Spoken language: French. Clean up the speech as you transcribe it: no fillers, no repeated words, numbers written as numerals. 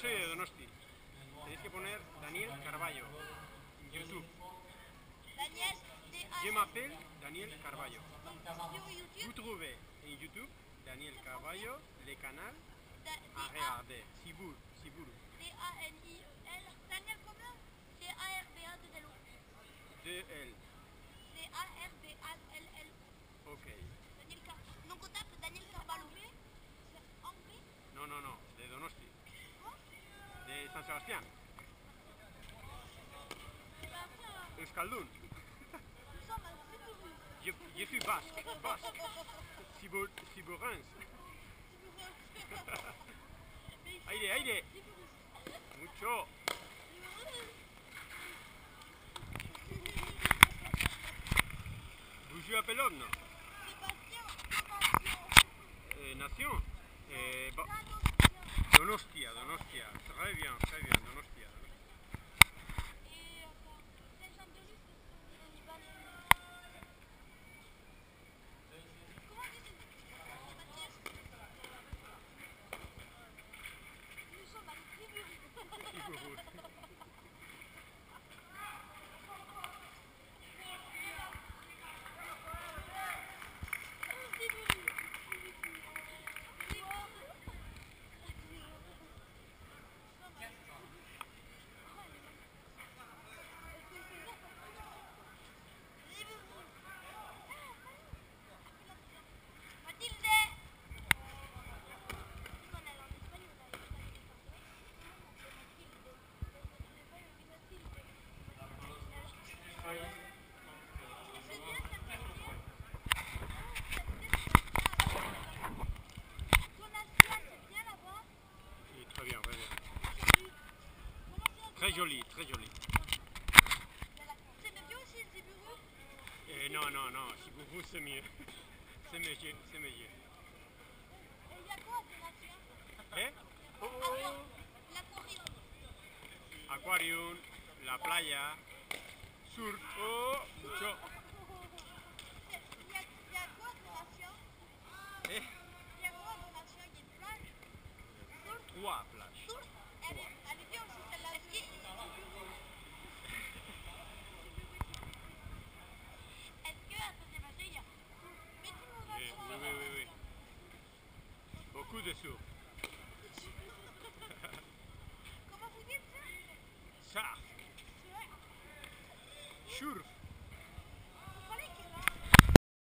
soy de Donosti. Tenéis que poner Daniel Carballo en YouTube. Daniel, Je m'appelle Daniel Carballo. sur YouTube. Vous trouvez en YouTube Daniel Carballo, le canal à D-A-N-I-E-L. regarder. Siburu. Daniel comment? D-A-R-B-A-L-L-O. 2L. D-A-R-B-A-L-L-O. Ok. Daniel Car... Donc on tape Daniel Carballo. C'est anglais. No, no, no. De Donosti. Quoi? De San Sebastián. Et ben après, Euskaldun. nous sommes à Siburu. Je suis basque. Basque. Siburins. Aire, aire. Mucho. Vous jouez à pelota, no? Nation. Donostia, Donostia. Très bien, Donostia. Et Saint-Jean-de-Luz, on y va les... Comment on dit nous sommes à Siburu. Siburu. Très bien. Très joli, très joli. C'est mieux aussi le Siburu. Non, Siburu c'est mieux. C'est mieux. Et il y a quoi de nature? ¿Eh? L'aquarium. Aquarium, la playa, surf, mucho. Il y a quoi de nature? ¿Eh? Il y a quoi de nature? Il y a une plage. Trois plages. Source, elle est bien aussi celle-là. Est-ce que à ce débat, il y a Oui. Beaucoup de surf. Comment vous dites ça? Surf. Surf.